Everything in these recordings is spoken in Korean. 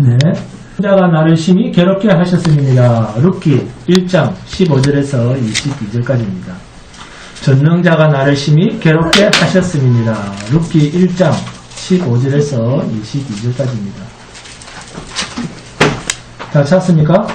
네. 자가 나를 심히 괴롭게 하셨음이니라. 룻기 1장 15절에서 22절까지입니다. 전능자가 나를 심히 괴롭게 하셨음이니라. 룻기 1장 15절에서 22절까지입니다. 다 찾았습니까?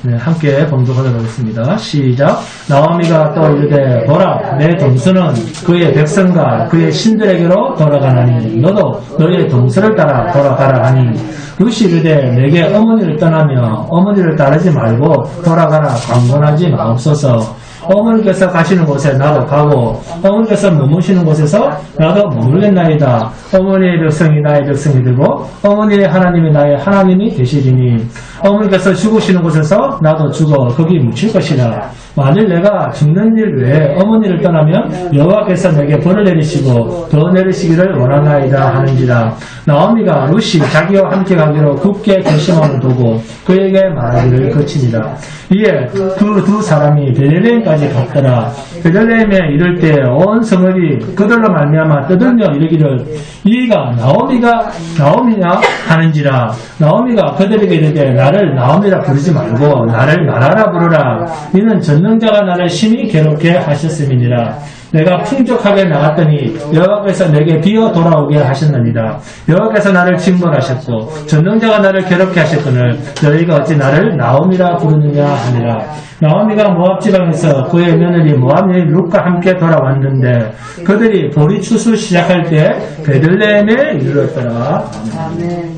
네, 함께 봉독하도록 하겠습니다. 시작. 나오미가 또 이르되 보라 내 동서는 그의 백성과 그의 신들에게로 돌아가나니 너도 너의 동서를 따라 돌아가라 하니 룻이 이르되 내게 어머니를 떠나며 어머니를 따르지 말고 돌아가라 강권하지 마옵소서. 어머니께서 가시는 곳에 나도 가고 어머니께서 머무시는 곳에서 나도 머물겠나이다. 어머니의 백성이 나의 백성이 되고 어머니의 하나님이 나의 하나님이 되시리니 어머니께서 죽으시는 곳에서 나도 죽어 거기 묻힐 것이라. 만일 내가 죽는 일 외에 어머니를 떠나면 여호와께서 내게 벌을 내리시고 더 내리시기를 원하나이다 하는지라. 나오미가 룻이 자기와 함께 가기로 굳게 결심함을 두고 그에게 말하기를 그치니라. 이에 그 두 사람이 베들레헴까지 갔더라. 베들레헴에 이를 때 온 성읍이 그들로 말미암아 떠들며 이르기를 이가 나오미냐 하는지라. 나오미가 그들에게 이르되 나를 나오미라 부르지 말고 나를 마라라 부르라. 이는 전능자가 나를 심히 괴롭게 하셨음이니라. 내가 풍족하게 나갔더니 여호와께서 내게 비어 돌아오게 하셨느니라. 여호와께서 나를 징벌하셨고 전능자가 나를 괴롭게 하셨거늘 너희가 어찌 나를 나오미라 부르느냐 하니라. 나오미가 모압 지방에서 그의 며느리 모압 여인 룻과 함께 돌아왔는데 그들이 보리 추수 시작할 때 베들레헴에 이르렀더라. 아멘.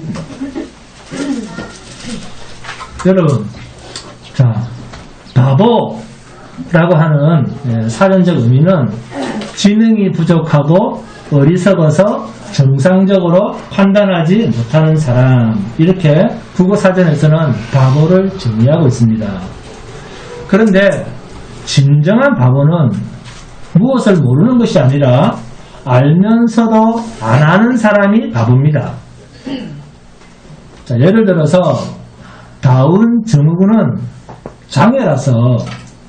여러분, 자, 바보라고 하는 사전적 의미는 지능이 부족하고 어리석어서 정상적으로 판단하지 못하는 사람, 이렇게 국어사전에서는 바보를 정의하고 있습니다. 그런데 진정한 바보는 무엇을 모르는 것이 아니라 알면서도 안 하는 사람이 바보입니다. 자, 예를 들어서 다운 증후군은 장애라서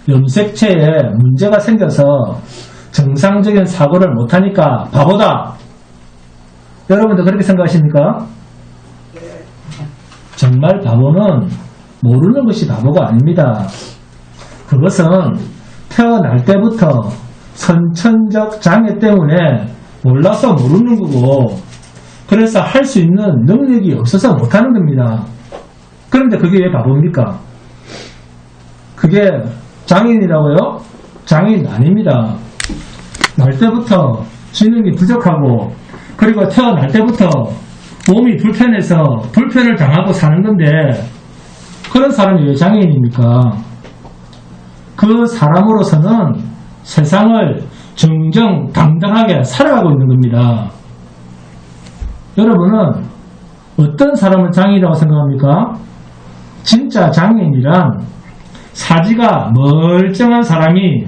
염색체에 문제가 생겨서 정상적인 사고를 못하니까 바보다. 여러분도 그렇게 생각하십니까? 정말 바보는 모르는 것이 바보가 아닙니다. 그것은 태어날 때부터 선천적 장애 때문에 몰라서 모르는 거고, 그래서 할 수 있는 능력이 없어서 못하는 겁니다. 그런데 그게 왜 바보입니까? 그게 장애인이라고요? 장애인 아닙니다. 날 때부터 지능이 부족하고, 그리고 태어날 때부터 몸이 불편해서 불편을 당하고 사는 건데, 그런 사람이 왜 장애인입니까? 그 사람으로서는 세상을 정정당당하게 살아가고 있는 겁니다. 여러분은 어떤 사람을 장애인이라고 생각합니까? 진짜 장애인이란 사지가 멀쩡한 사람이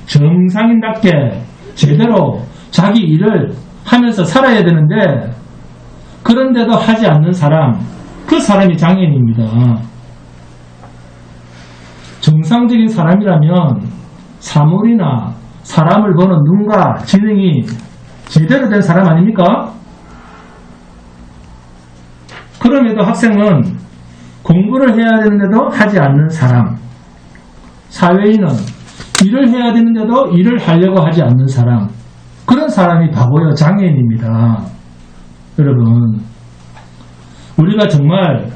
정상인답게 제대로 자기 일을 하면서 살아야 되는데 그런데도 하지 않는 사람, 그 사람이 장애인입니다. 정상적인 사람이라면 사물이나 사람을 보는 눈과 지능이 제대로 된 사람 아닙니까? 그럼에도 학생은 공부를 해야 되는데도 하지 않는 사람, 사회인은 일을 해야 되는데도 일을 하려고 하지 않는 사람, 그런 사람이 바보요 장애인입니다. 여러분, 우리가 정말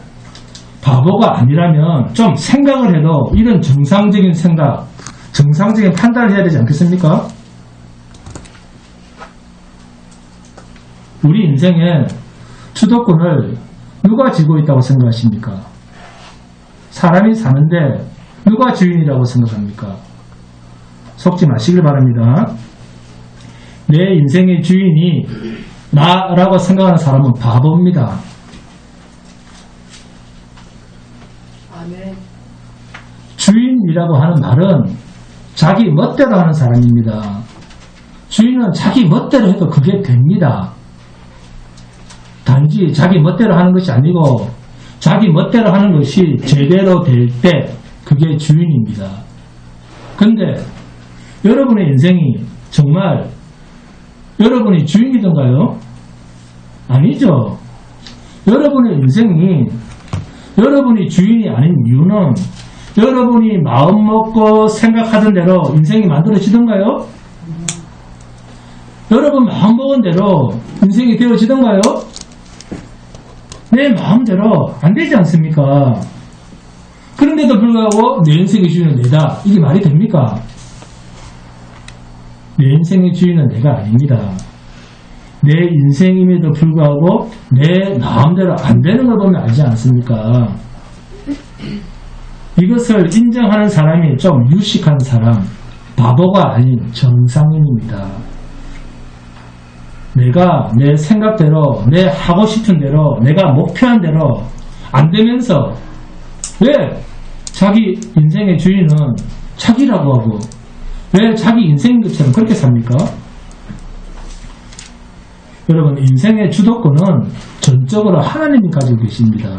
바보가 아니라면 좀 생각을 해도 이런 정상적인 생각, 정상적인 판단을 해야 되지 않겠습니까? 우리 인생의 주도권을 누가 쥐고 있다고 생각하십니까? 사람이 사는데 누가 주인이라고 생각합니까? 속지 마시길 바랍니다. 내 인생의 주인이 나라고 생각하는 사람은 바보입니다. 주인이라고 하는 말은 자기 멋대로 하는 사람입니다. 주인은 자기 멋대로 해도 그게 됩니다. 단지 자기 멋대로 하는 것이 아니고 자기 멋대로 하는 것이 제대로 될 때 그게 주인입니다. 근데 여러분의 인생이 정말 여러분이 주인이던가요? 아니죠. 여러분의 인생이 여러분이 주인이 아닌 이유는 여러분이 마음 먹고 생각하던 대로 인생이 만들어지던가요? 여러분 마음 먹은 대로 인생이 되어지던가요? 내 마음대로 안 되지 않습니까? 그런데도 불구하고 내 인생의 주인은 내다. 이게 말이 됩니까? 내 인생의 주인은 내가 아닙니다. 내 인생임에도 불구하고 내 마음대로 안 되는 걸 보면 알지 않습니까? 이것을 인정하는 사람이 좀 유식한 사람, 바보가 아닌 정상인입니다. 내가 내 생각대로, 내 하고 싶은 대로, 내가 목표한 대로 안 되면서 왜 자기 인생의 주인은 자기라고 하고 왜 자기 인생인 것처럼 그렇게 삽니까? 여러분, 인생의 주도권은 전적으로 하나님이 가지고 계십니다.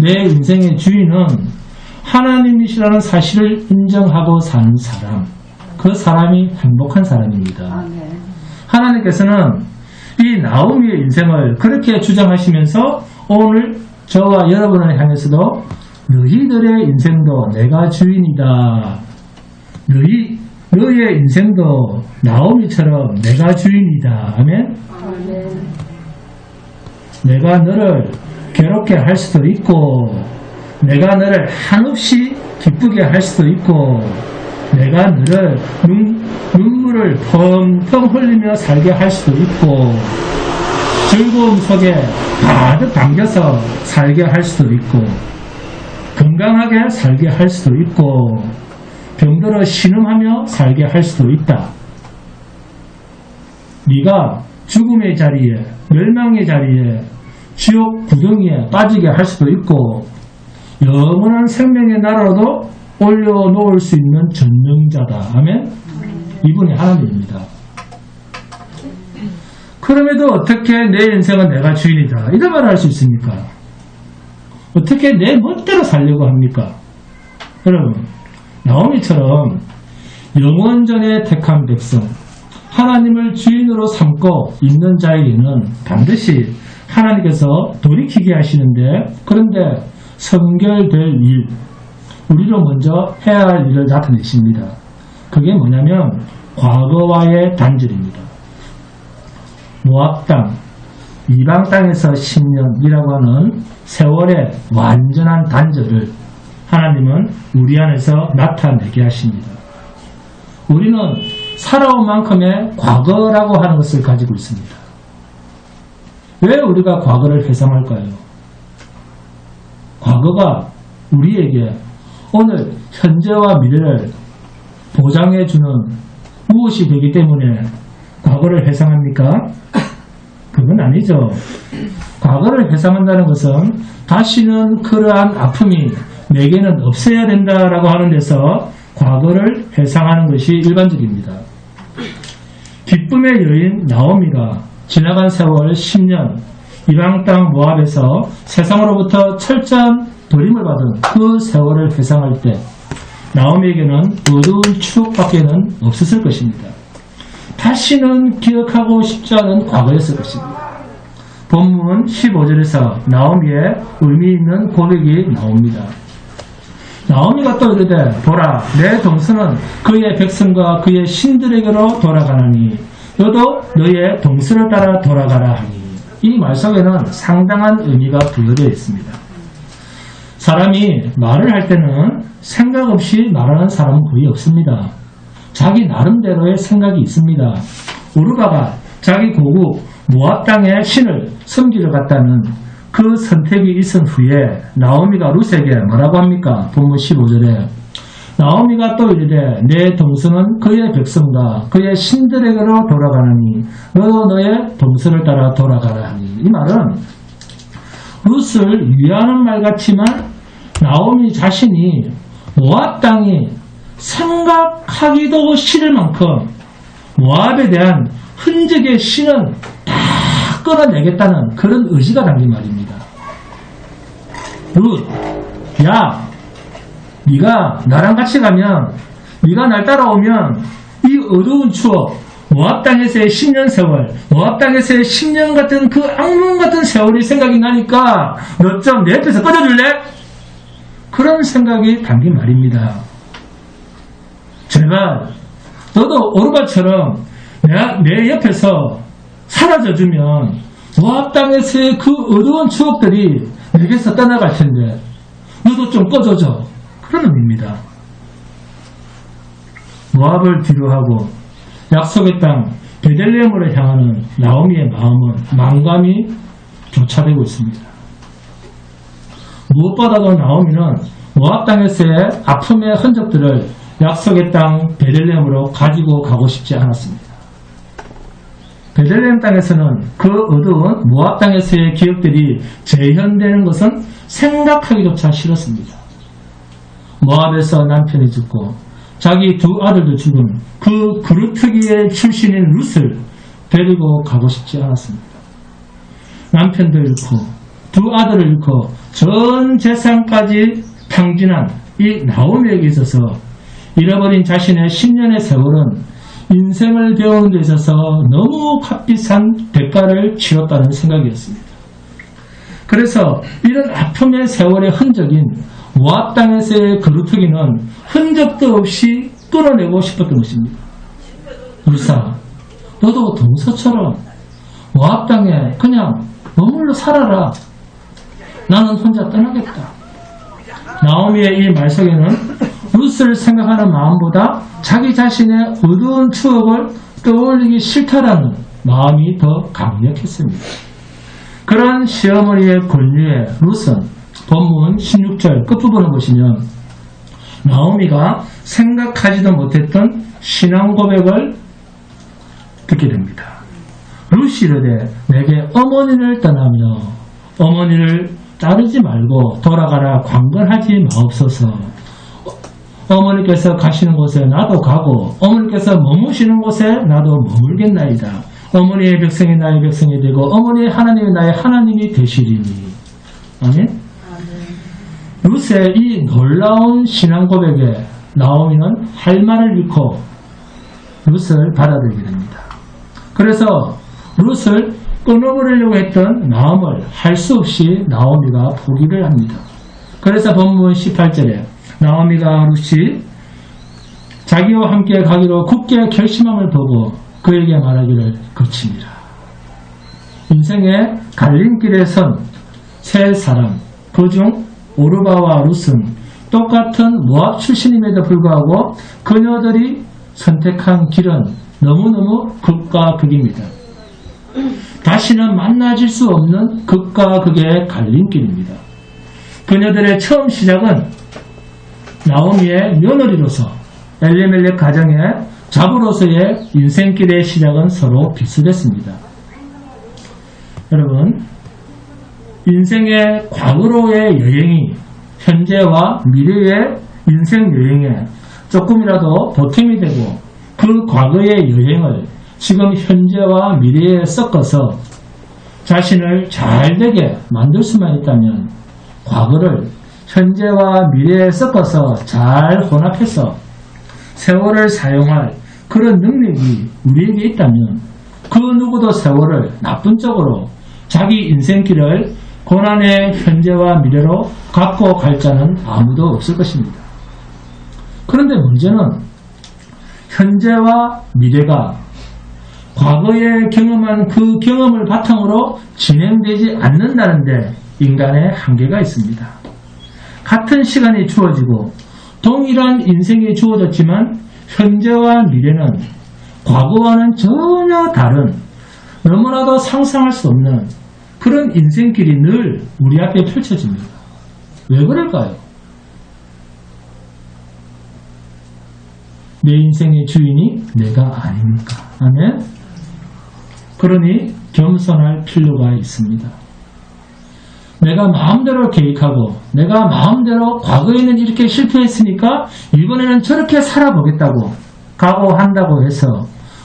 내 인생의 주인은 하나님이시라는 사실을 인정하고 사는 사람, 그 사람이 행복한 사람입니다. 하나님께서는 이 나오미의 인생을 그렇게 주장하시면서 오늘 저와 여러분을 향해서도 너희들의 인생도 내가 주인이다. 너희의 인생도 나오미처럼 내가 주인이다. 아멘? 내가 너를 괴롭게 할 수도 있고 내가 너를 한없이 기쁘게 할 수도 있고 내가 너를 눈물을 펑펑 흘리며 살게 할 수도 있고 즐거움 속에 가득 담겨서 살게 할 수도 있고 건강하게 살게 할 수도 있고 병들어 신음하며 살게 할 수도 있다. 네가 죽음의 자리에 멸망의 자리에 지옥 구덩이에 빠지게 할 수도 있고 영원한 생명의 나라로도 올려놓을 수 있는 전능자다. 아멘? 이분이 하나님입니다. 그럼에도 어떻게 내 인생은 내가 주인이다 이런 말을 할 수 있습니까? 어떻게 내 멋대로 살려고 합니까? 여러분, 나오미처럼 영원전에 택한 백성, 하나님을 주인으로 삼고 있는 자에게는 반드시 하나님께서 돌이키게 하시는데, 그런데 성결될 일, 우리로 먼저 해야 할 일을 나타내십니다. 그게 뭐냐면 과거와의 단절입니다. 모압 땅, 이방 땅에서 10년이라고 하는 세월의 완전한 단절을 하나님은 우리 안에서 나타내게 하십니다. 우리는 살아온 만큼의 과거라고 하는 것을 가지고 있습니다. 왜 우리가 과거를 회상할까요? 과거가 우리에게 오늘 현재와 미래를 보장해주는 무엇이 되기 때문에 과거를 회상합니까? 그건 아니죠. 과거를 회상한다는 것은 다시는 그러한 아픔이 내게는 없어야 된다라고 하는 데서 과거를 회상하는 것이 일반적입니다. 기쁨의 여인 나오미가 지나간 세월 10년 이방 땅 모압에서 세상으로부터 철저한 돌림을 받은 그 세월을 회상할 때 나오미에게는 어두운 추억밖에는 없었을 것입니다. 다시는 기억하고 싶지 않은 과거였을 것입니다. 본문 15절에서 나오미의 의미 있는 고백이 나옵니다. 나오미가 또 이르되 보라 내 동서는 그의 백성과 그의 신들에게로 돌아가나니 너도 너의 동서를 따라 돌아가라 하니 이 말 속에는 상당한 의미가 부여되어 있습니다. 사람이 말을 할 때는 생각 없이 말하는 사람은 거의 없습니다. 자기 나름대로의 생각이 있습니다. 우르바가 자기 고국 모압 땅의 신을 섬기러 갔다는 그 선택이 있은 후에 나오미가 룻에게 뭐라고 합니까? 본문 15절에 나오미가 또 이르되 내 동서는 그의 백성과 그의 신들에게로 돌아가느니 너도 너의 동서를 따라 돌아가라 하니 이 말은 룻을 위하는 말 같지만 나오미 자신이 모압 땅이 생각하기도 싫을 만큼 모압에 대한 흔적의 신은 다 끌어내겠다는 그런 의지가 담긴 말입니다. 룻, 야, 네가 나랑 같이 가면, 네가 날 따라오면 이 어두운 추억, 모압 땅에서의 10년 세월, 모압 땅에서의 10년 같은 그 악몽 같은 세월이 생각이 나니까 너 좀 내 옆에서 꺼져줄래? 그런 생각이 담긴 말입니다. 제발 너도 오르바처럼 내 옆에서 사라져주면 모압 땅에서의 그 어두운 추억들이 내게서 떠나갈 텐데 너도 좀 꺼져줘. 그런 의미입니다. 모압을 뒤로하고 약속의 땅 베들레헴으로 향하는 나오미의 마음은 망감이 교차되고 있습니다. 무엇보다도 나오미는 모압 땅에서의 아픔의 흔적들을 약속의 땅 베들레헴으로 가지고 가고 싶지 않았습니다. 베들레헴 땅에서는 그 어두운 모압 땅에서의 기억들이 재현되는 것은 생각하기조차 싫었습니다. 모압에서 남편이 죽고 자기 두 아들도 죽은 그 그루터기의 출신인 룻을 데리고 가고 싶지 않았습니다. 남편도 잃고 두 아들을 잃고 전 재산까지 탕진한 이 나오미에게 있어서 잃어버린 자신의 10년의 세월은 인생을 배우는 데 있어서 너무 값비싼 대가를 치렀다는 생각이었습니다. 그래서 이런 아픔의 세월의 흔적인 모압 땅에서의 그루터기는 흔적도 없이 끌어내고 싶었던 것입니다. 루사, 너도 동서처럼 모압 땅에 그냥 머물러 살아라. 나는 혼자 떠나겠다. 나오미의 이 말 속에는 룻을 생각하는 마음보다 자기 자신의 어두운 추억을 떠올리기 싫다라는 마음이 더 강력했습니다. 그런 시어머니의 권유에 룻은 본문 16절 끝부분을 보시면 나오미가 생각하지도 못했던 신앙 고백을 듣게 됩니다. 룻이 이르되 내게 어머니를 떠나며 어머니를 따르지 말고 돌아가라 강건하지 마옵소서. 어머니께서 가시는 곳에 나도 가고 어머니께서 머무시는 곳에 나도 머물겠나이다. 어머니의 백성이 나의 백성이 되고 어머니의 하나님이 나의 하나님이 되시리니. 아멘. 룻의 이 놀라운 신앙 고백에 나오미는 할 말을 잃고 룻을 받아들이게 됩니다. 그래서 룻을 끊어버리려고 했던 마음을 할 수 없이 나오미가 포기를 합니다. 그래서 본문 18절에 나오미가 룻이 자기와 함께 가기로 굳게 결심함을 보고 그에게 말하기를 그치니라. 인생의 갈림길에 선 세 사람, 그중 오르바와 룻은 똑같은 모압 출신임에도 불구하고 그녀들이 선택한 길은 너무너무 극과 극입니다. 다시는 만나질 수 없는 극과 극의 갈림길입니다. 그녀들의 처음 시작은 나오미의 며느리로서 엘리멜렉 가정의 자부로서의 인생길의 시작은 서로 비슷했습니다. 여러분, 인생의 과거로의 여행이 현재와 미래의 인생 여행에 조금이라도 보탬이 되고 그 과거의 여행을 지금 현재와 미래에 섞어서 자신을 잘되게 만들 수만 있다면 과거를 현재와 미래에 섞어서 잘 혼합해서 세월을 사용할 그런 능력이 우리에게 있다면 그 누구도 세월을 나쁜 쪽으로 자기 인생길을 고난의 현재와 미래로 갖고 갈 자는 아무도 없을 것입니다. 그런데 문제는 현재와 미래가 과거에 경험한 그 경험을 바탕으로 진행되지 않는다는데 인간의 한계가 있습니다. 같은 시간이 주어지고 동일한 인생이 주어졌지만 현재와 미래는 과거와는 전혀 다른 너무나도 상상할 수 없는 그런 인생길이 늘 우리 앞에 펼쳐집니다. 왜 그럴까요? 내 인생의 주인이 내가 아닙니까? 아멘? 그러니 겸손할 필요가 있습니다. 내가 마음대로 계획하고 내가 마음대로 과거에는 이렇게 실패했으니까 이번에는 저렇게 살아보겠다고 각오한다고 해서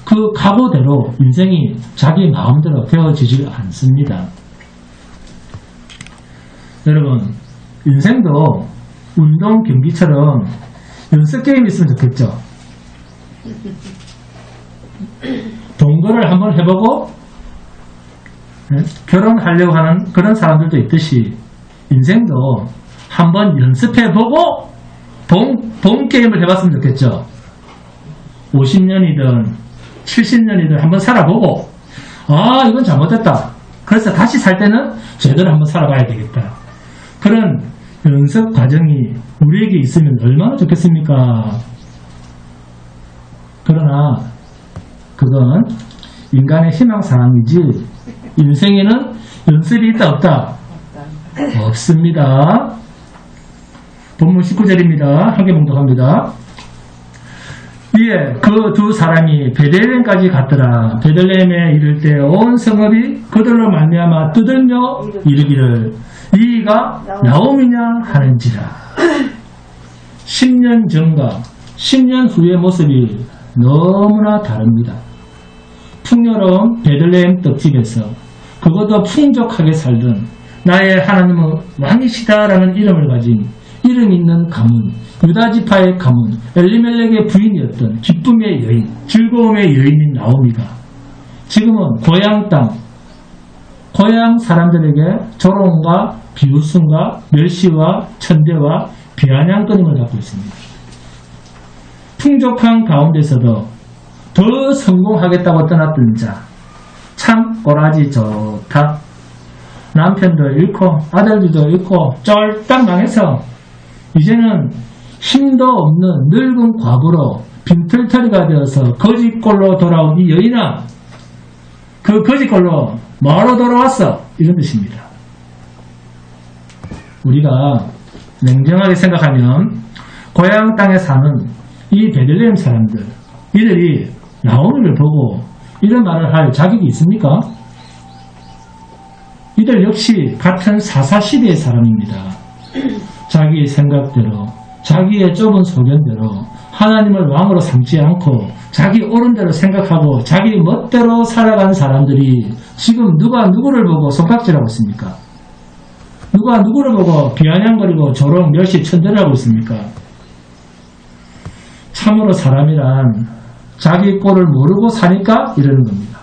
그 각오대로 인생이 자기 마음대로 되어지질 않습니다. 여러분, 인생도 운동 경기처럼 연습 게임이 있으면 좋겠죠? 동거를 한번 해보고 결혼하려고 하는 그런 사람들도 있듯이 인생도 한번 연습해보고 본 게임을 해봤으면 좋겠죠. 50년이든 70년이든 한번 살아보고 이건 잘못됐다. 그래서 다시 살 때는 제대로 한번 살아봐야 되겠다. 그런 연습 과정이 우리에게 있으면 얼마나 좋겠습니까? 그러나 그건 인간의 희망사항이지 인생에는 연습이 있다 없다? 없습니다. 본문 19절입니다. 함께 봉독합니다. 이에 그 두 사람이 베들레헴까지 갔더라. 베들레헴에 이를 때 온 성읍이 그들로 말미암아 떠들며 이르기를 이가 나오미냐 하는지라. 10년 전과 10년 후의 모습이 너무나 다릅니다. 풍요로운 베들레헴 떡집에서 그것도 풍족하게 살던 나의 하나님은 왕이시다라는 이름을 가진 이름 있는 가문, 유다지파의 가문, 엘리멜렉의 부인이었던 기쁨의 여인, 즐거움의 여인인 나오미가 지금은 고향 땅, 고향 사람들에게 조롱과 비웃음과 멸시와 천대와 비아냥거림을 갖고 있습니다. 풍족한 가운데서도 더 성공하겠다고 떠났던 자, 참 꼬라지 좋다. 남편도 잃고 아들들도 잃고 쫄딱 망해서 이제는 힘도 없는 늙은 과부로 빈털터리가 되어서 거지꼴로 돌아온 이 여인아, 그 거지꼴로 뭐하러 돌아왔어? 이런 뜻입니다. 우리가 냉정하게 생각하면 고향 땅에 사는 이 베들레헴 사람들, 이들이 나오미를 보고 이런 말을 할 자격이 있습니까? 이들 역시 같은 사사시대의 사람입니다. 자기의 생각대로, 자기의 좁은 소견대로 하나님을 왕으로 삼지 않고 자기 옳은 대로 생각하고 자기 멋대로 살아간 사람들이 지금 누가 누구를 보고 손깍질하고 있습니까? 누가 누구를 보고 비아냥거리고 조롱, 멸시, 천대를 하고 있습니까? 참으로 사람이란 자기 꼴을 모르고 사니까 이러는 겁니다.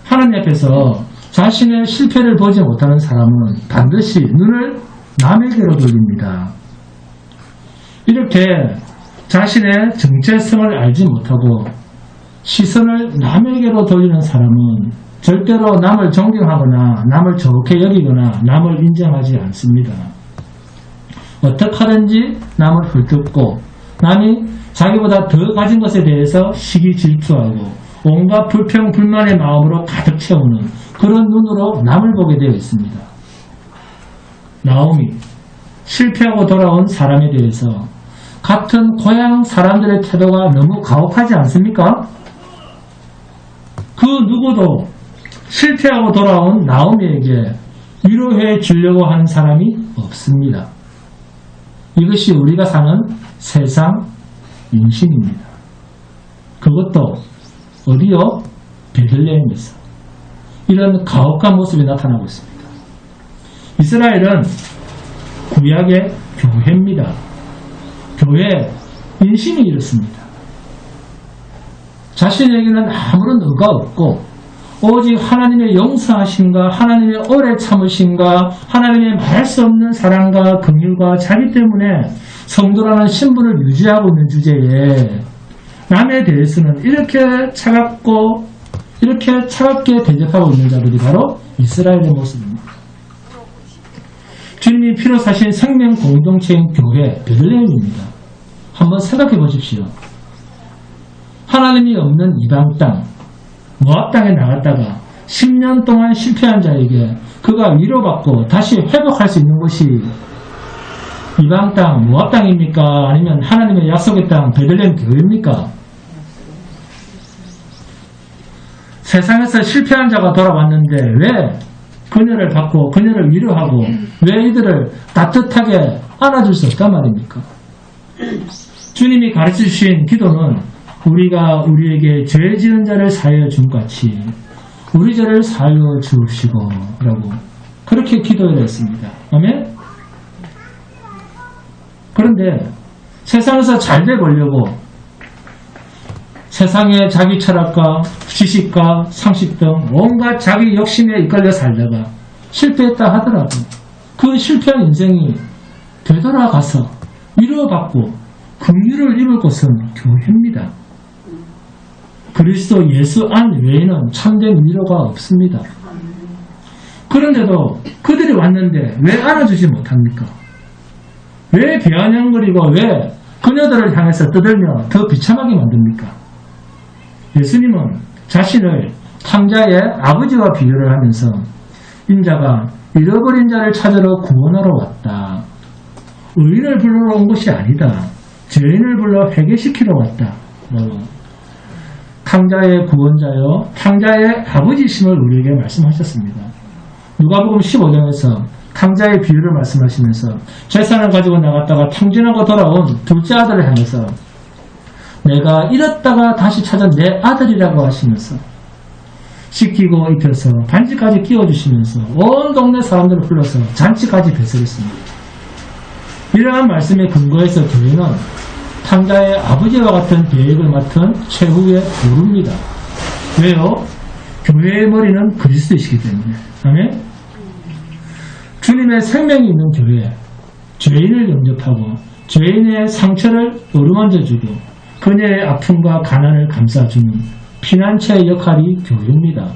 하나님 앞에서 자신의 실패를 보지 못하는 사람은 반드시 눈을 남에게로 돌립니다. 이렇게 자신의 정체성을 알지 못하고 시선을 남에게로 돌리는 사람은 절대로 남을 존경하거나 남을 좋게 여기거나 남을 인정하지 않습니다. 어떻게 하든지 남을 헐뜯고 남이 자기보다 더 가진 것에 대해서 시기 질투하고 온갖 불평 불만의 마음으로 가득 채우는 그런 눈으로 남을 보게 되어 있습니다. 나오미, 실패하고 돌아온 사람에 대해서 같은 고향 사람들의 태도가 너무 가혹하지 않습니까? 그 누구도 실패하고 돌아온 나오미에게 위로해 주려고 하는 사람이 없습니다. 이것이 우리가 사는 세상 인심입니다. 그것도 어디요? 베들레헴에서 이런 가혹한 모습이 나타나고 있습니다. 이스라엘은 구약의 교회입니다. 교회 인심이 이렇습니다. 자신에게는 아무런 의가 없고 오직 하나님의 용서하심과 하나님의 오래 참으심과 하나님의 말할 수 없는 사랑과 긍휼과 자비 때문에 성도라는 신분을 유지하고 있는 주제에 남에 대해서는 이렇게 차갑고 이렇게 차갑게 대접하고 있는 자들이 바로 이스라엘의 모습입니다. 주님이 피로 사신 생명 공동체인 교회 베들레헴입니다. 한번 생각해 보십시오. 하나님이 없는 이방 땅 모압 땅에 나갔다가 10년 동안 실패한 자에게 그가 위로받고 다시 회복할 수 있는 것이 이방 땅 모압 땅입니까? 아니면 하나님의 약속의 땅 베들레헴 교회입니까? 세상에서 실패한 자가 돌아왔는데 왜 그녀를 받고 그녀를 위로하고 왜 이들을 따뜻하게 안아줄 수 없단 말입니까? 주님이 가르쳐 주신 기도는 우리가 우리에게 죄 지은 자를 사하여 준 같이 우리 죄를 사하여 주시고 라고 그렇게 기도를 했습니다. 아멘? 그런데 세상에서 잘 돼 보려고 세상의 자기 철학과 지식과 상식 등 온갖 자기 욕심에 이끌려 살다가 실패했다 하더라도 그 실패한 인생이 되돌아가서 위로받고 긍휼을 입을 곳은 교회입니다. 그리스도 예수 안 외에는 참된 위로가 없습니다. 그런데도 그들이 왔는데 왜 안아주지 못합니까? 왜 비아냥거리고 왜 그녀들을 향해서 떠들며 더 비참하게 만듭니까? 예수님은 자신을 탕자의 아버지와 비교를 하면서 인자가 잃어버린 자를 찾으러 구원하러 왔다. 의인을 불러러 온 것이 아니다. 죄인을 불러 회개시키러 왔다. 탕자의 구원자여 탕자의 아버지심을 우리에게 말씀하셨습니다. 누가복음 15장에서 탕자의 비유를 말씀하시면서 재산을 가지고 나갔다가 탕진하고 돌아온 둘째 아들을 향해서 내가 잃었다가 다시 찾은 내 아들이라고 하시면서 씻기고 입혀서 반지까지 끼워주시면서 온 동네 사람들을 불러서 잔치까지 배설했습니다. 이러한 말씀에 근거해서 교회는 탕자의 아버지와 같은 계획을 맡은 최후의 보루입니다. 왜요? 교회의 머리는 그리스도이시기 때문에. 아멘? 주님의 생명이 있는 교회, 죄인을 영접하고 죄인의 상처를 어루만져주고 그녀의 아픔과 가난을 감싸주는 피난처의 역할이 교회입니다.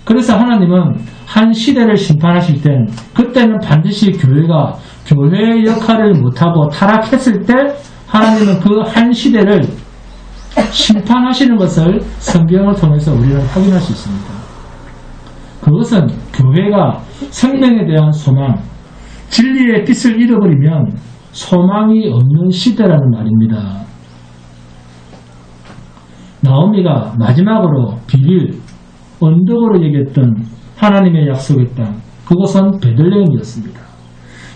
그래서 하나님은 한 시대를 심판하실 땐 그때는 반드시 교회가 교회의 역할을 못하고 타락했을 때 하나님은 그 한 시대를 심판하시는 것을 성경을 통해서 우리는 확인할 수 있습니다. 그것은 교회가 생명에 대한 소망, 진리의 빛을 잃어버리면 소망이 없는 시대라는 말입니다. 나오미가 마지막으로 비빌 언덕으로 얘기했던 하나님의 약속의 땅, 그곳은 베들레헴이었습니다.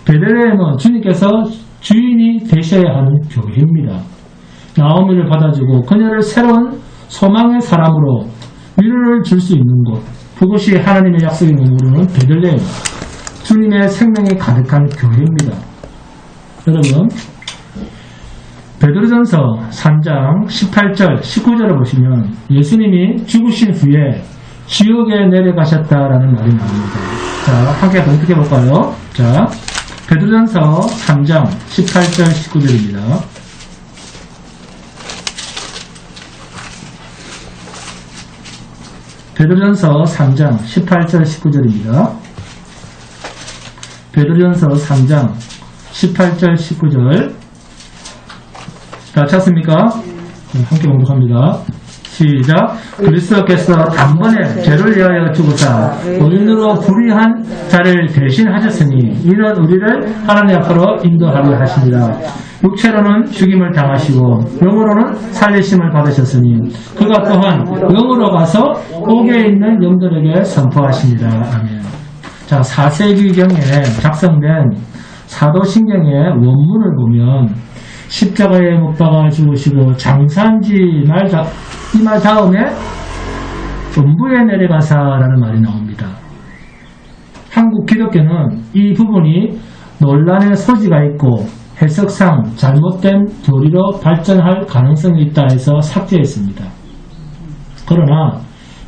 베들레헴은 주님께서 주인이 되셔야 하는 교회입니다. 나오미를 받아주고 그녀를 새로운 소망의 사람으로 위로를 줄 수 있는 곳, 그것이 하나님의 약속인 우리는 베들레헴, 주님의 생명이 가득한 교회입니다. 여러분, 베드로전서 3장 18절, 19절을 보시면 예수님이 죽으신 후에 지옥에 내려가셨다라는 말이 나옵니다. 자, 함께 검색해 볼까요? 자, 베드로전서 3장 18절, 19절입니다. 베드로전서 3장 18절 19절입니다. 베드로전서 3장 18절 19절 다 찾습니까? 함께 봉독합니다. 시작. 그리스도께서 단번에 죄를 위하여 죽으사 의인으로 불의한 자를 대신하셨으니 이는 우리를 하나님 앞으로 인도하려 하시니라. 육체로는 죽임을 당하시고 영으로는 살리심을 받으셨으니 그가 또한 영으로 가서 옥에 있는 영들에게 선포하시니라. 아멘. 자, 4세기경에 작성된 사도신경의 원문을 보면 십자가에 못 박아 죽으시고 장사한지 이 말 다음에 전부에 내려가사라는 말이 나옵니다. 한국 기독교는 이 부분이 논란의 소지가 있고 해석상 잘못된 교리로 발전할 가능성이 있다 해서 삭제했습니다. 그러나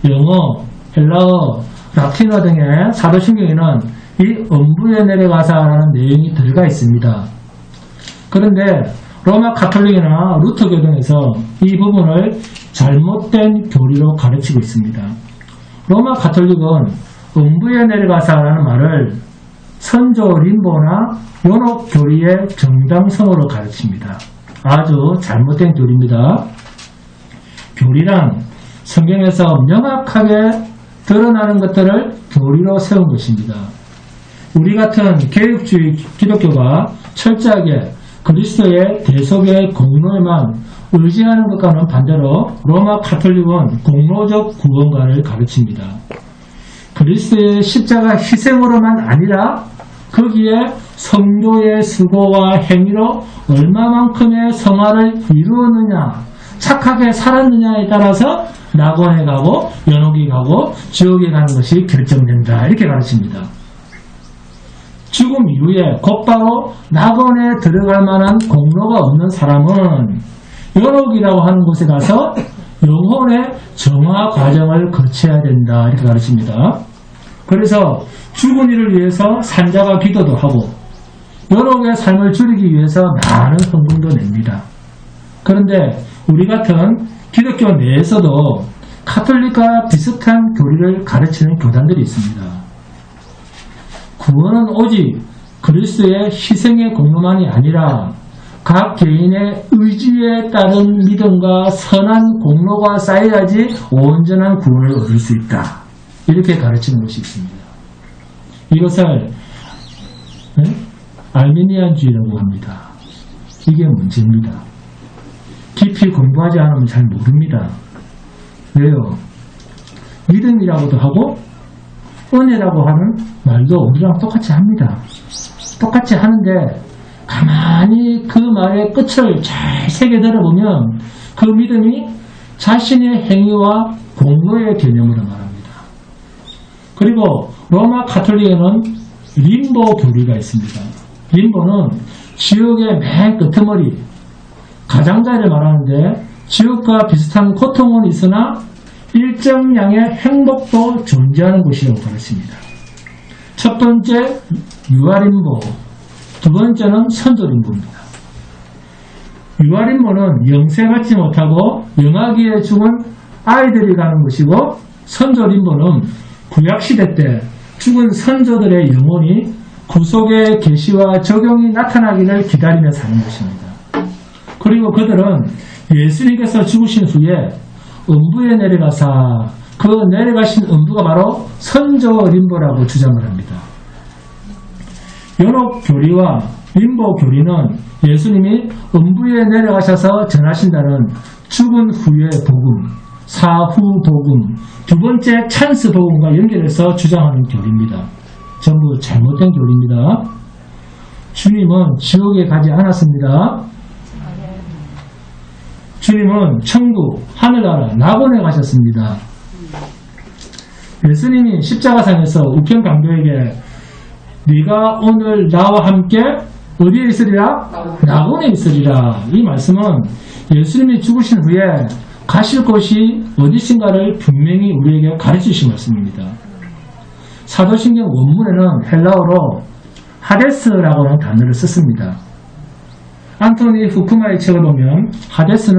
영어, 헬라어, 라틴어 등의 사도신경에는 이 음부에 내려가사라는 내용이 들어가 있습니다. 그런데 로마 가톨릭이나 루터교 등에서 이 부분을 잘못된 교리로 가르치고 있습니다. 로마 가톨릭은 음부에 내려가사라는 말을 선조 림보나 연옥 교리의 정당성으로 가르칩니다. 아주 잘못된 교리입니다. 교리란 성경에서 명확하게 드러나는 것들을 교리로 세운 것입니다. 우리 같은 개혁주의 기독교가 철저하게 그리스도의 대속의 공로에만 의지하는 것과는 반대로 로마 가톨릭은 공로적 구원관을 가르칩니다. 그리스도의 십자가 희생으로만 아니라 거기에 성도의 수고와 행위로 얼마만큼의 성화를 이루었느냐, 착하게 살았느냐에 따라서 낙원에 가고 연옥에 가고 지옥에 가는 것이 결정된다. 이렇게 가르칩니다. 죽음 이후에 곧바로 낙원에 들어갈 만한 공로가 없는 사람은 연옥이라고 하는 곳에 가서 영혼의 정화 과정을 거쳐야 된다. 이렇게 가르칩니다. 그래서 죽은 이를 위해서 산자가 기도도 하고 연옥의 삶을 줄이기 위해서 많은 헌금도 냅니다. 그런데 우리 같은 기독교 내에서도 카톨릭과 비슷한 교리를 가르치는 교단들이 있습니다. 구원은 오직 그리스도의 희생의 공로만이 아니라 각 개인의 의지에 따른 믿음과 선한 공로가 쌓여야지 온전한 구원을 얻을 수 있다. 이렇게 가르치는 것이 있습니다. 이것을 알미니안주의라고 합니다. 이게 문제입니다. 깊이 공부하지 않으면 잘 모릅니다. 왜요? 믿음이라고도 하고 은혜라고 하는 말도 우리랑 똑같이 합니다. 똑같이 하는데 가만히 그 말의 끝을 잘 새겨 들어보면 그 믿음이 자신의 행위와 공로의 개념으로 말합니다. 그리고 로마 가톨릭에는 림보 교리가 있습니다. 림보는 지옥의 맨 끄트머리 가장자리를 말하는데 지옥과 비슷한 고통은 있으나 일정량의 행복도 존재하는 곳이라고 가르칩니다. 첫 번째 유아림보, 두 번째는 선조림보입니다. 유아림보는 영세받지 못하고 영아기에 죽은 아이들이 가는 것이고 선조림보는 구약시대 때 죽은 선조들의 영혼이 구속의 계시와 적용이 나타나기를 기다리며 사는 것입니다. 그리고 그들은 예수님께서 죽으신 후에 음부에 내려가사 그 내려가신 음부가 바로 선조림보라고 주장을 합니다. 연옥교리와 림보교리는 예수님이 음부에 내려가셔서 전하신다는 죽은 후의 복음, 사후 복음, 두 번째 찬스 복음과 연결해서 주장하는 교리입니다. 전부 잘못된 교리입니다. 주님은 지옥에 가지 않았습니다. 주님은 천국, 하늘나라, 낙원에 가셨습니다. 예수님이 십자가상에서 우편강도에게 네가 오늘 나와 함께 어디에 있으리라? 낙원에 있으리라. 이 말씀은 예수님이 죽으신 후에 가실 곳이 어디신가를 분명히 우리에게 가르치신 말씀입니다. 사도신경 원문에는 헬라어로 하데스라고 하는 단어를 썼습니다. 안토니 후쿠마의 책을 보면 하데스는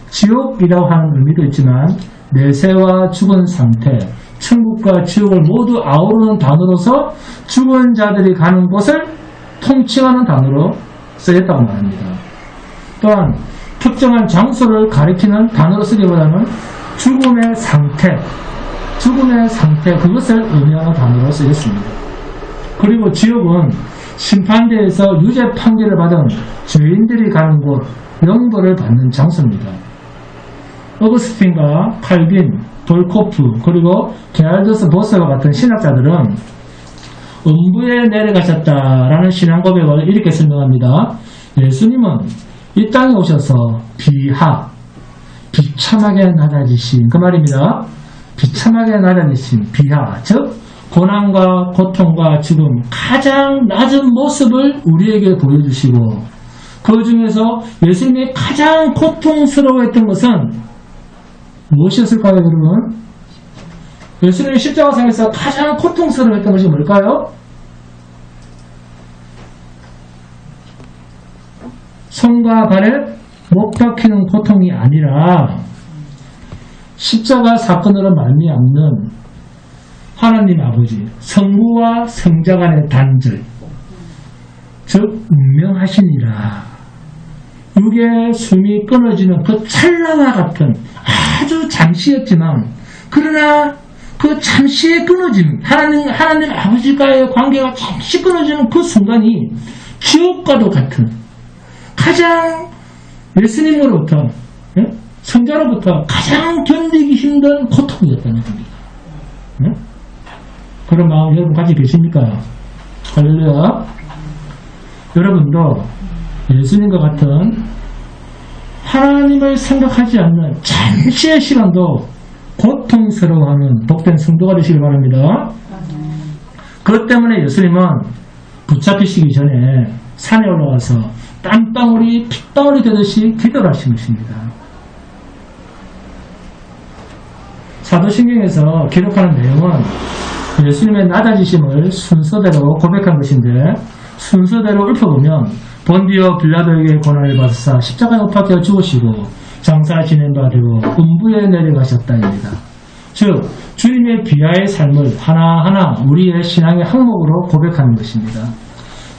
지옥이라고 하는 의미도 있지만 내세와 죽은 상태, 천국과 지옥을 모두 아우르는 단어로서 죽은 자들이 가는 곳을 통칭하는 단어로 쓰였다고 말합니다. 또한 특정한 장소를 가리키는 단어로 쓰기보다는 죽음의 상태 그것을 의미하는 단어로 쓰였습니다. 그리고 지옥은 심판대에서 유죄 판결을 받은 죄인들이 가는 곳, 영벌을 받는 장소입니다. 어거스틴과 칼빈, 돌코프, 그리고 게알더스 보스와 같은 신학자들은 음부에 내려가셨다라는 신앙 고백을 이렇게 설명합니다. 예수님은 이 땅에 오셔서 비참하게 낮아지신 그 말입니다. 비참하게 낮아지신 비하, 즉 고난과 고통과 죽음 가장 낮은 모습을 우리에게 보여주시고 그 중에서 예수님이 가장 고통스러워했던 것은 무엇이었을까요, 여러분? 예수님이 십자가상에서 가장 고통스러워했던 것이 뭘까요? 손과 발에 못 박히는 고통이 아니라 십자가 사건으로 말미암는 하나님 아버지, 성부와 성자 간의 단절, 즉 운명하시니라. 육의 숨이 끊어지는 그 찰나와 같은 아주 잠시였지만 그러나 그 잠시의 끊어짐, 하나님 아버지과의 관계가 잠시 끊어지는 그 순간이 지옥과도 같은 가장 예수님으로부터 성자로부터 가장 견디기 힘든 고통이었다는 겁니다. 그런 마음 여러분 가지고 계십니까? 할렐루야. 여러분도 예수님과 같은 하나님을 생각하지 않는 잠시의 시간도 고통스러워하는 복된 성도가 되시길 바랍니다. 그것 때문에 예수님은 붙잡히시기 전에 산에 올라가서 땀방울이 핏방울이 되듯이 기도를 하신 것입니다. 사도신경에서 기록하는 내용은 예수님의 낮아지심을 순서대로 고백한 것인데, 순서대로 읊어보면 본디오 빌라도에게 고난을 받으사 십자가에 못 박혀 죽으시고 장사 지낸 바 되고 음부에 내려가셨다입니다. 즉 주님의 비하의 삶을 하나하나 우리의 신앙의 항목으로 고백하는 것입니다.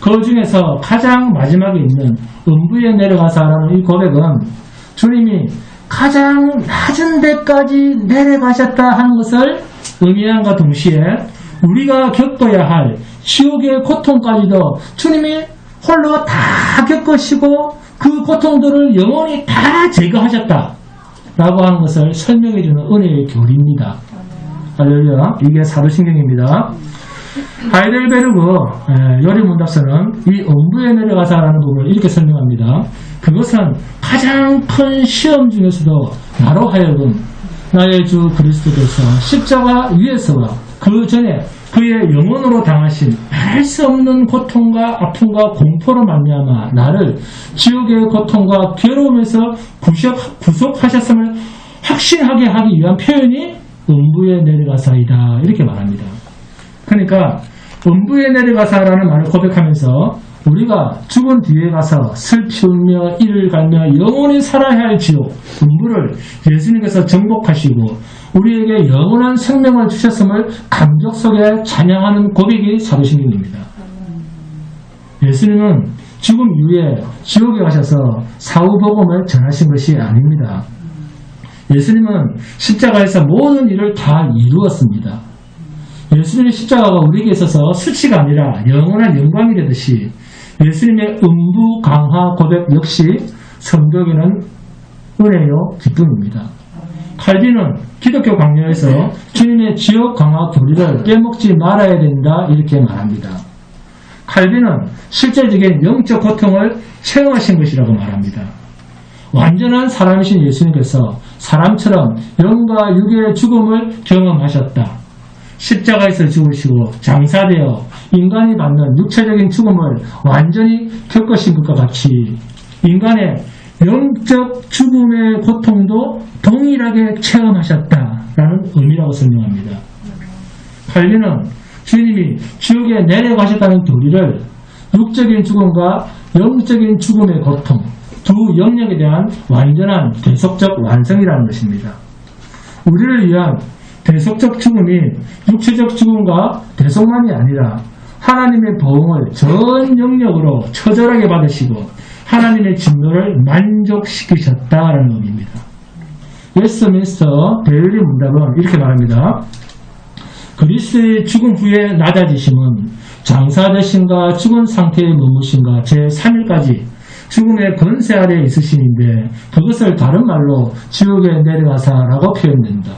그 중에서 가장 마지막에 있는 음부에 내려가사라는 이 고백은 주님이 가장 낮은 데까지 내려가셨다 하는 것을 의미함과 동시에 우리가 겪어야 할 지옥의 고통까지도 주님이 홀로 다 겪으시고 그 고통들을 영원히 다 제거하셨다 라고 하는 것을 설명해주는 은혜의 교리입니다. 할렐루야. 이게 사도신경입니다. 하이델베르그 요리문답서는 이 음부에 내려가사라는 부분을 이렇게 설명합니다. 그것은 가장 큰 시험 중에서도 나로 하여금 나의 주 그리스도께서 십자가 위에서와 그 전에 그의 영혼으로 당하신 알 수 없는 고통과 아픔과 공포로 말미암아 나를 지옥의 고통과 괴로움에서 구속하셨음을 확신하게 하기 위한 표현이 음부에 내려가사이다 이렇게 말합니다. 그러니까 음부에 내려가사라는 말을 고백하면서 우리가 죽은 뒤에 가서 슬피 울며 이를 갈며 영원히 살아야 할 지옥 음부를 예수님께서 정복하시고 우리에게 영원한 생명을 주셨음을 감격 속에 찬양하는 고백이 사도신경입니다. 예수님은 죽음 이후에 지옥에 가셔서 사후복음을 전하신 것이 아닙니다. 예수님은 십자가에서 모든 일을 다 이루었습니다. 예수님의 십자가가 우리에게 있어서 수치가 아니라 영원한 영광이 되듯이 예수님의 음부 강화 고백 역시 성경에는 은혜요 기쁨입니다. 칼빈은 기독교 강요에서 주님의 지옥 강화 교리를 빼먹지 말아야 된다 이렇게 말합니다. 칼빈은 실제적인 영적 고통을 체험하신 것이라고 말합니다. 완전한 사람이신 예수님께서 사람처럼 영과 육의 죽음을 경험하셨다. 십자가에서 죽으시고 장사되어 인간이 받는 육체적인 죽음을 완전히 겪으신 것과 같이 인간의 영적 죽음의 고통도 동일하게 체험하셨다라는 의미라고 설명합니다. 칼빈은 주님이 지옥에 내려가셨다는 교리를 육적인 죽음과 영적인 죽음의 고통 두 영역에 대한 완전한 대속적 완성이라는 것입니다. 우리를 위한 대속적 죽음이 육체적 죽음과 대속만이 아니라 하나님의 보응을 전 영역으로 처절하게 받으시고 하나님의 진노를 만족시키셨다라는 의미입니다. 웨스트민스터 대의리 문답은 이렇게 말합니다. 그리스도의 죽음 후에 낮아지심은 장사되신가 죽은 상태에 머무신가 제3일까지 죽음의 권세 아래에 있으심인데 그것을 다른 말로 지옥에 내려가사라고 표현된다.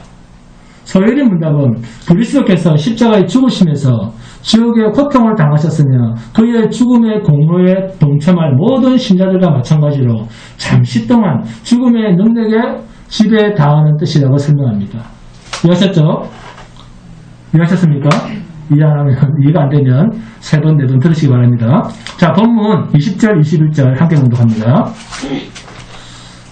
서열의 문답은 그리스도께서 십자가에 죽으시면서 지옥의 고통을 당하셨으며 그의 죽음의 공로에 동참할 모든 신자들과 마찬가지로 잠시 동안 죽음의 능력에 지배에 당하는 뜻이라고 설명합니다. 이해하셨죠? 이해하셨습니까? 이해가 안 되면 3번, 4번 들으시기 바랍니다. 자, 본문 20절, 21절 함께 공독합니다.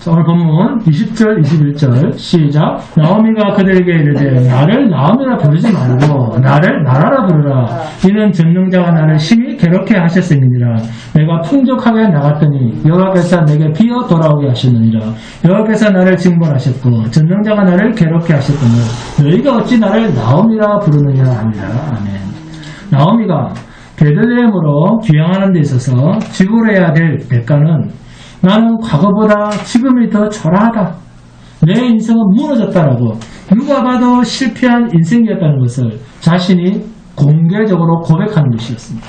자, 오늘 본문 20절, 21절 시작. 나오미가 그들에게 이르되 나를 나오미라 부르지 말고 나를 나라라 부르라. 이는 전능자가 나를 심히 괴롭게 하셨음이니라. 내가 풍족하게 나갔더니 여호와께서 내게 비어 돌아오게 하셨느니라. 여호와께서 나를 징벌하셨고 전능자가 나를 괴롭게 하셨거늘 너희가 어찌 나를 나오미라 부르느냐 하니라. 아멘. 나오미가 베들레헴으로 귀향하는 데 있어서 지불해야 될 대가는 나는 과거보다 지금이 더 초라하다. 내 인생은 무너졌다라고 누가 봐도 실패한 인생이었다는 것을 자신이 공개적으로 고백하는 것이었습니다.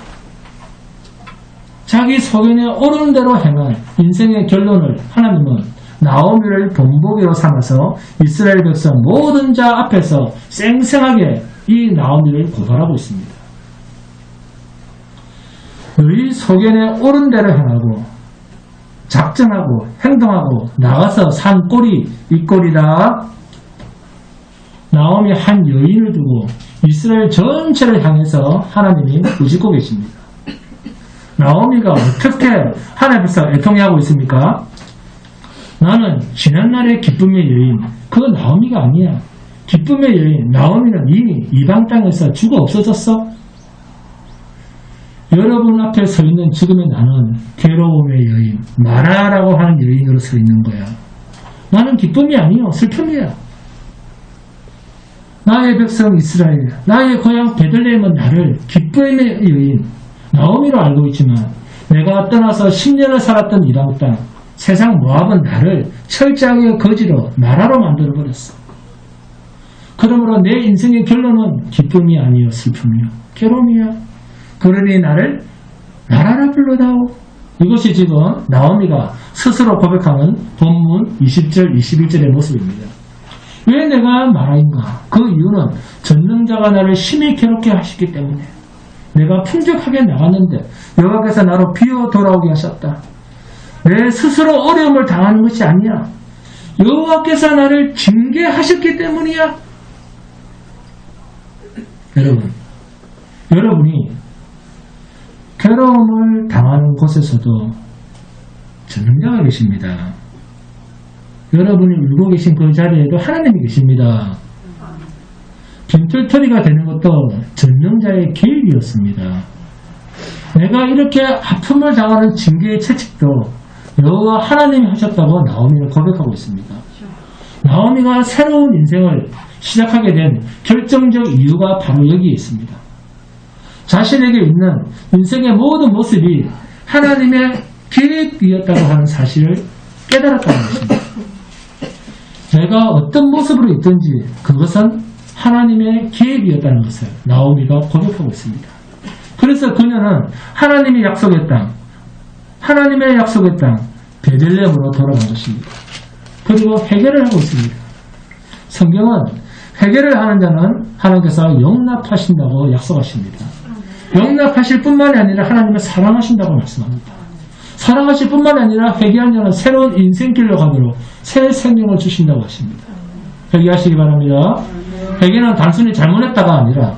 자기 소견에 오르는 대로 행한 인생의 결론을 하나님은 나오미를 본보기로 삼아서 이스라엘 백성 모든 자 앞에서 쌩쌩하게 이 나오미를 고발하고 있습니다. 너희 소견에 오른 대로 행하고 작정하고 행동하고 나가서 산 꼴이 이 꼴이다. 나오미 한 여인을 두고 이스라엘 전체를 향해서 하나님이 꾸짖고 계십니다. 나오미가 어떻게 하나님 앞에서 애통해하고 있습니까? 나는 지난날의 기쁨의 여인, 그 나오미가 아니야. 기쁨의 여인, 나오미는 이미 이방 땅에서 죽어 없어졌어. 여러분 앞에 서 있는 지금의 나는 괴로움의 여인, 마라라고 하는 여인으로 서 있는 거야. 나는 기쁨이 아니요, 슬픔이야. 나의 백성 이스라엘, 나의 고향 베들레헴은 나를 기쁨의 여인, 나오미로 알고 있지만 내가 떠나서 10년을 살았던 이방 땅, 세상 모압은 나를 철저하게 거지로 마라로 만들어버렸어. 그러므로 내 인생의 결론은 기쁨이 아니요 슬픔이요 괴로움이야. 그러니 나를 마라라 불러다오. 이것이 지금 나오미가 스스로 고백하는 본문 20절 21절의 모습입니다. 왜 내가 마라인가? 그 이유는 전능자가 나를 심히 괴롭게 하시기 때문에. 내가 풍족하게 나갔는데 여호와께서 나로 비어 돌아오게 하셨다. 내 스스로 어려움을 당하는 것이 아니야. 여호와께서 나를 징계하셨기 때문이야. 여러분이 괴로움을 당하는 곳에서도 전능자가 계십니다. 여러분이 울고 계신 그 자리에도 하나님이 계십니다. 빈털터리가 되는 것도 전능자의 계획이었습니다. 내가 이렇게 아픔을 당하는 징계의 채찍도 여호와 하나님이 하셨다고 나오미는 고백하고 있습니다. 나오미가 새로운 인생을 시작하게 된 결정적 이유가 바로 여기에 있습니다. 자신에게 있는 인생의 모든 모습이 하나님의 계획이었다고 하는 사실을 깨달았다는 것입니다. 내가 어떤 모습으로 있든지 그것은 하나님의 계획이었다는 것을 나오미가 고백하고 있습니다. 그래서 그녀는 하나님의 약속의 땅, 베들레헴으로 돌아간 것입니다. 그리고 회개를 하고 있습니다. 성경은 회개를 하는 자는 하나님께서 용납하신다고 약속하십니다. 용납하실 뿐만이 아니라 하나님을 사랑하신다고 말씀합니다. 사랑하실 뿐만 아니라 회개한 자는 새로운 인생길로 가도록 새 생명을 주신다고 하십니다. 회개하시기 바랍니다. 회개는 단순히 잘못했다가 아니라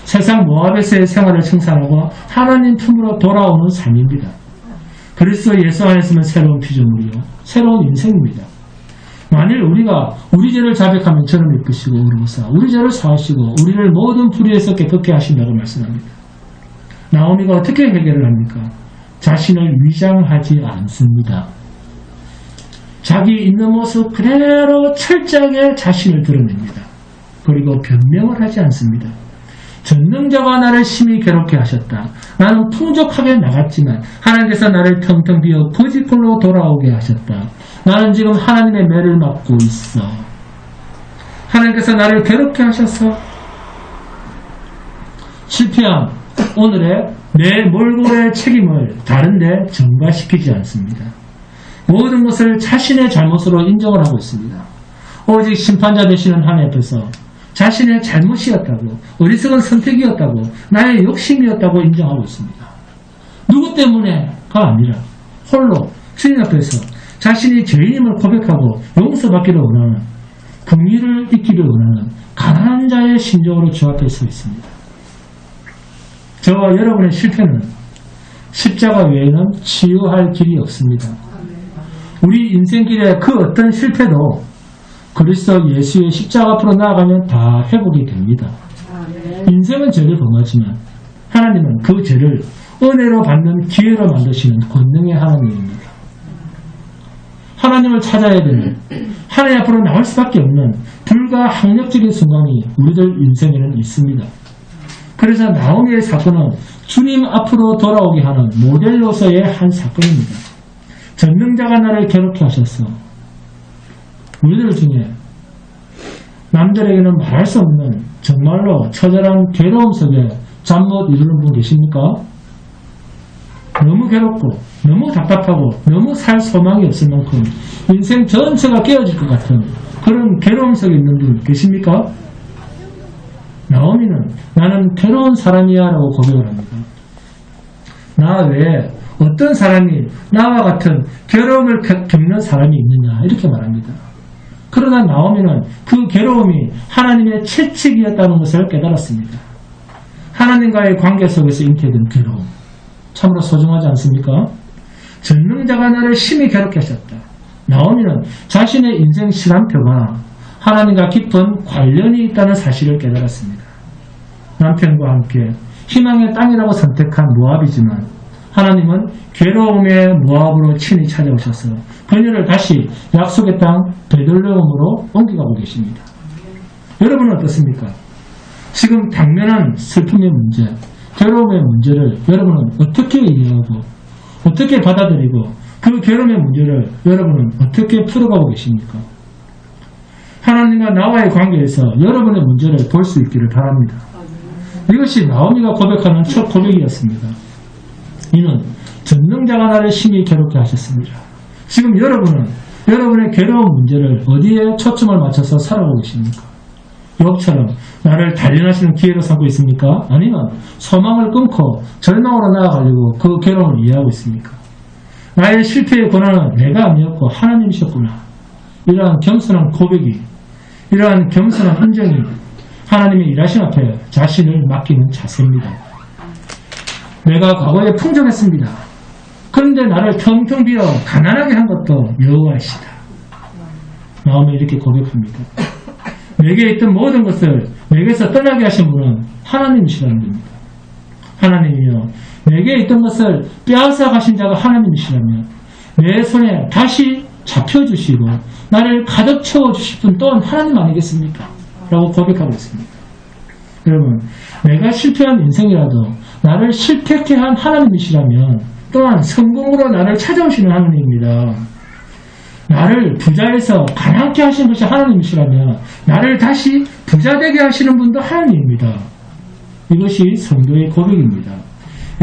세상 모압에서의 생활을 청산하고 하나님 품으로 돌아오는 삶입니다. 그리스도 예수 안에서는 새로운 피조물이요 새로운 인생입니다. 만일 우리가 우리 죄를 자백하면 저를 믿으시고 우리보사 우리 죄를 사하시고 우리를 모든 불의에서 깨끗게 하신다고 말씀합니다. 나오미가 어떻게 회개를 합니까? 자신을 위장하지 않습니다. 자기 있는 모습 그대로 철저하게 자신을 드러냅니다. 그리고 변명을 하지 않습니다. 전능자가 나를 심히 괴롭게 하셨다. 나는 풍족하게 나갔지만 하나님께서 나를 텅텅 비어 거짓골로 돌아오게 하셨다. 나는 지금 하나님의 매를 맞고 있어. 하나님께서 나를 괴롭게 하셔서 실패한 오늘의 내 몰골의 책임을 다른 데 전가시키지 않습니다. 모든 것을 자신의 잘못으로 인정을 하고 있습니다. 오직 심판자 되시는 하나님 앞에서 자신의 잘못이었다고, 어리석은 선택이었다고, 나의 욕심이었다고 인정하고 있습니다. 누구 때문에가 아니라 홀로 주님 앞에서 자신이 죄인임을 고백하고 용서받기를 원하는, 긍휼을 잊기를 원하는 가난한 자의 심정으로 주 앞에 서 있습니다. 저와 여러분의 실패는 십자가 외에는 치유할 길이 없습니다. 우리 인생길의 그 어떤 실패도 그리스도 예수의 십자가 앞으로 나아가면 다 회복이 됩니다. 인생은 죄를 범하지만 하나님은 그 죄를 은혜로 받는 기회로 만드시는 권능의 하나님입니다. 하나님을 찾아야 되는, 하나님 앞으로 나올 수밖에 없는 불가항력적인 순간이 우리들 인생에는 있습니다. 그래서 나오미의 사건은 주님 앞으로 돌아오게 하는 모델로서의 한 사건입니다. 전능자가 나를 괴롭게 하셨어. 우리들 중에 남들에게는 말할 수 없는 정말로 처절한 괴로움 속에 잠 못 이루는 분 계십니까? 너무 괴롭고 너무 답답하고 너무 살 소망이 없을 만큼 인생 전체가 깨어질 것 같은 그런 괴로움 속에 있는 분 계십니까? 나오미는 나는 괴로운 사람이야 라고 고백을 합니다. 나 외에 어떤 사람이 나와 같은 괴로움을 겪는 사람이 있느냐 이렇게 말합니다. 그러나 나오미는 그 괴로움이 하나님의 채찍이었다는 것을 깨달았습니다. 하나님과의 관계 속에서 잉태된 괴로움. 참으로 소중하지 않습니까? 전능자가 나를 심히 괴롭게 하셨다. 나오미는 자신의 인생 시간표가 하나님과 깊은 관련이 있다는 사실을 깨달았습니다. 남편과 함께 희망의 땅이라고 선택한 모압이지만 하나님은 괴로움의 모압으로 친히 찾아오셔서 그녀를 다시 약속의 땅 베들레헴으로 옮겨가고 계십니다. 여러분은 어떻습니까? 지금 당면한 슬픔의 문제, 괴로움의 문제를 여러분은 어떻게 이해하고 어떻게 받아들이고 그 괴로움의 문제를 여러분은 어떻게 풀어가고 계십니까? 하나님과 나와의 관계에서 여러분의 문제를 볼 수 있기를 바랍니다. 이것이 나오미가 고백하는 첫 고백이었습니다. 이는 전능자가 나를 심히 괴롭게 하셨습니다. 지금 여러분은 여러분의 괴로운 문제를 어디에 초점을 맞춰서 살아가고 계십니까? 욥처럼 나를 단련하시는 기회로 삼고 있습니까? 아니면 소망을 끊고 절망으로 나아가려고 그 괴로움을 이해하고 있습니까? 나의 실패의 권한은 내가 아니었고 하나님이셨구나. 이러한 겸손한 고백이, 이러한 겸손한 인정이 하나님의 일하신 앞에 자신을 맡기는 자세입니다. 내가 과거에 풍족했습니다. 그런데 나를 텅텅 비어 가난하게 한 것도 여호와이시다. 나오면 이렇게 고백합니다. 내게 있던 모든 것을 내게서 떠나게 하신 분은 하나님이시라는 겁니다. 하나님이여, 내게 있던 것을 빼앗아 가신 자가 하나님이시라면 내 손에 다시 잡혀주시고 나를 가득 채워주실 분 또한 하나님 아니겠습니까? 라고 고백하고 있습니다. 여러분, 내가 실패한 인생이라도 나를 실패케 한 하나님이시라면 또한 성공으로 나를 찾아오시는 하나님입니다. 나를 부자에서 가난케 하시는 것이 하나님이시라면 나를 다시 부자되게 하시는 분도 하나님입니다. 이것이 성도의 고백입니다.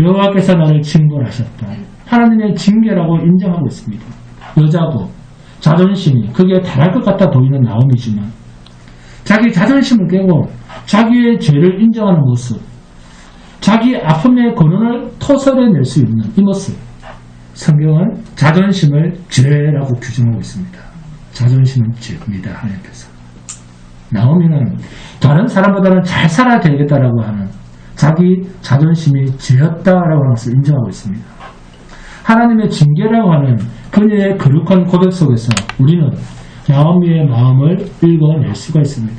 여호와께서 나를 징벌하셨다. 하나님의 징계라고 인정하고 있습니다. 여자고 자존심이 그게 달할 것 같아 보이는 나옴이지만 자기 자존심을 깨고 자기의 죄를 인정하는 모습, 자기 아픔의 근원을 토설해낼 수 있는 이 모습, 성경은 자존심을 죄라고 규정하고 있습니다. 자존심은 죄입니다. 하나님 앞에서. 나오미는 다른 사람보다는 잘 살아야 되겠다라고 하는 자기 자존심이 죄였다라고 하는 것을 인정하고 있습니다. 하나님의 징계라고 하는 그녀의 거룩한 고백 속에서 우리는 나오미의 마음을 읽어낼 수가 있습니다.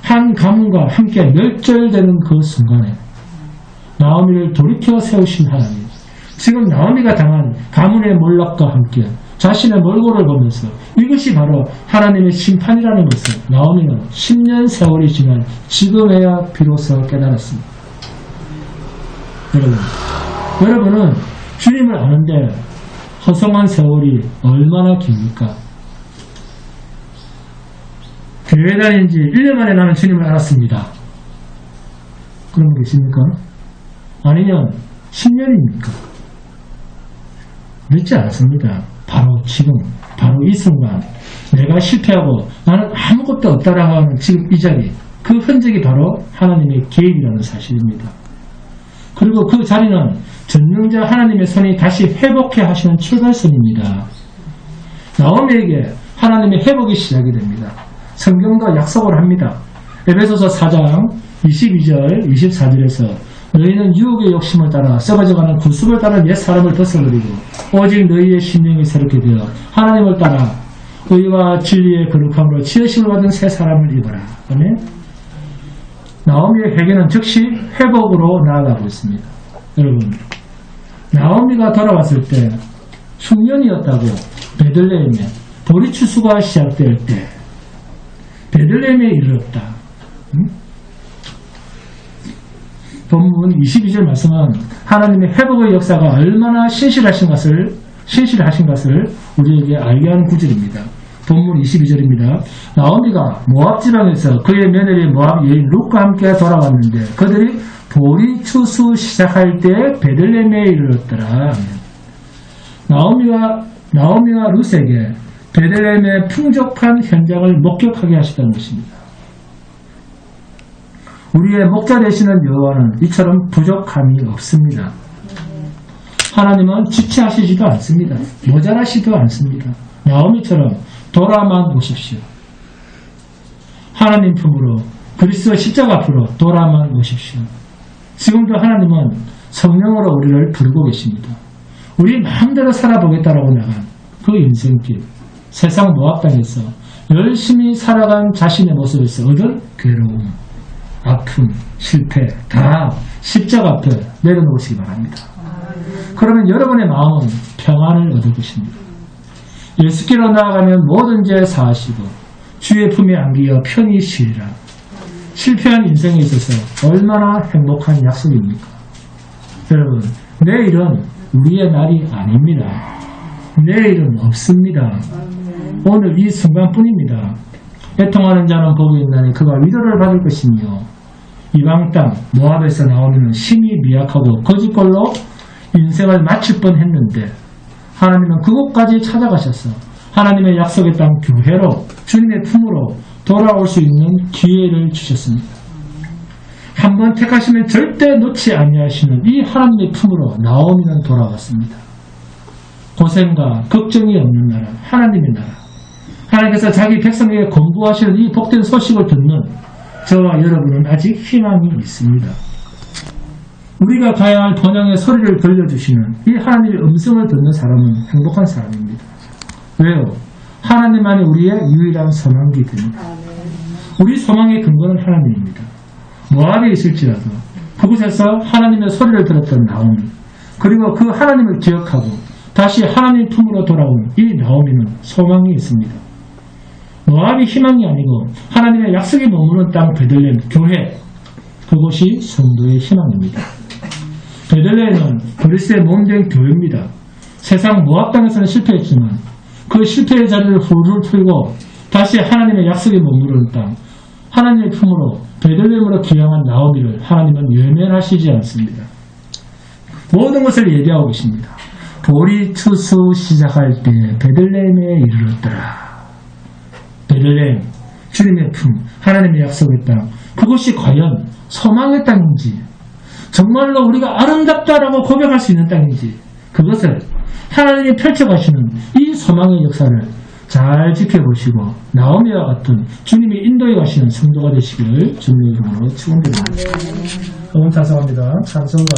한 가문과 함께 멸절되는 그 순간에 나오미를 돌이켜 세우신 하나님, 지금 나오미가 당한 가문의 몰락과 함께 자신의 몰골을 보면서 이것이 바로 하나님의 심판이라는 것을 나오미는 10년 세월이 지난 지금에야 비로소 깨달았습니다. 여러분은 주님을 아는데 허송한 세월이 얼마나 깁니까? 교회 다닌 지 1년 만에 나는 주님을 알았습니다. 그런 분 계십니까? 아니면 10년입니까? 늦지 않습니다. 바로 지금, 바로 이 순간 내가 실패하고 나는 아무것도 없다라고 하는 지금 이 자리, 그 흔적이 바로 하나님의 개입이라는 사실입니다. 그리고 그 자리는 전능자 하나님의 손이 다시 회복해 하시는 출발선입니다. 나오미에게 하나님의 회복이 시작이 됩니다. 성경도 약속을 합니다. 에베소서 4장 22절 24절에서 너희는 유혹의 욕심을 따라 썩어져가는 구습을 따른 옛 사람을 벗어버리고 오직 너희의 심령이 새롭게 되어 하나님을 따라 의와 진리의 거룩함으로 지으심을 받은 새 사람을 입어라. 아멘. 나오미의 회개는 즉시 회복으로 나아가고 있습니다. 여러분, 나오미가 돌아왔을 때 흉년이었다고 베들레헴에 보리추수가 시작될 때 베들레헴에 이르렀다. 본문 22절 말씀은 하나님의 회복의 역사가 얼마나 신실하신 것을 우리에게 알게 하는 구절입니다. 본문 22절입니다. 나오미가 모압 지방에서 그의 며느리 모압 여인 룻과 함께 돌아왔는데 그들이 보리추수 시작할 때 베들레헴에 이르렀더라. 나오미와 룻에게 베들레헴의 풍족한 현장을 목격하게 하시던 것입니다. 우리의 목자 되시는 여호와는 이처럼 부족함이 없습니다. 하나님은 지체하시지도 않습니다. 모자라시지도 않습니다. 나오미처럼 돌아만 오십시오. 하나님 품으로 그리스도 십자가 앞으로 돌아만 오십시오. 지금도 하나님은 성령으로 우리를 부르고 계십니다. 우리 마음대로 살아보겠다라고 나간 그 인생길, 세상 모압 땅에서 열심히 살아간 자신의 모습에서 얻은 괴로움, 아픔, 실패 다 십자가 앞에 내려놓으시기 바랍니다. 그러면 여러분의 마음은 평안을 얻을 것입니다. 예수께로 나아가면 모든 죄 사하시고 주의 품에 안기어 편히 쉬리라. 실패한 인생에 있어서 얼마나 행복한 약속입니까? 여러분, 내일은 우리의 날이 아닙니다. 내일은 없습니다. 오늘 이 순간뿐입니다. 애통하는 자는 복이 있나니 그가 위로를 받을 것이며 이방 땅 모압에서 나오면 심히 미약하고 거짓골로 인생을 마칠 뻔했는데 하나님은 그곳까지 찾아가셔서 하나님의 약속의 땅 교회로 주님의 품으로 돌아올 수 있는 기회를 주셨습니다. 한번 택하시면 절대 놓지 아니하시는 이 하나님의 품으로 나오미는 돌아갔습니다. 고생과 걱정이 없는 나라, 하나님의 나라. 하나님께서 자기 백성에게 공부하시는 이 복된 소식을 듣는 저와 여러분은 아직 희망이 있습니다. 우리가 가야 할 번영의 소리를 들려주시는 이 하나님의 음성을 듣는 사람은 행복한 사람입니다. 왜요? 하나님만이 우리의 유일한 소망이 됩니다. 우리 소망의 근거는 하나님입니다. 모압에 있을지라도 그곳에서 하나님의 소리를 들었던 나오미, 그리고 그 하나님을 기억하고 다시 하나님 품으로 돌아온 이 나오미는 소망이 있습니다. 모압이 희망이 아니고 하나님의 약속이 머무는 땅 베들레헴 교회, 그곳이 성도의 희망입니다. 베들레헴은 그리스도의 몸된 교회입니다. 세상 모압 땅에서는 실패했지만 그 실패의 자리를 훌훌 풀고 다시 하나님의 약속이 머무르는 땅, 하나님의 품으로 베들레헴으로 귀향한 나오미를 하나님은 외면하시지 않습니다. 모든 것을 예비하고 계십니다. 보리 추수 시작할 때 베들레헴에 이르렀더라. 베들레헴, 주님의 품, 하나님의 약속의 땅, 그것이 과연 소망의 땅인지, 정말로 우리가 아름답다라고 고백할 수 있는 땅인지, 그것을 하나님이 펼쳐가시는 이 소망의 역사를 잘 지켜보시고 나오미와 같은 주님이 인도해 가시는 성도가 되시기를 주님의 이름으로 축원드립니다. 오늘 찬송합니다. 찬송가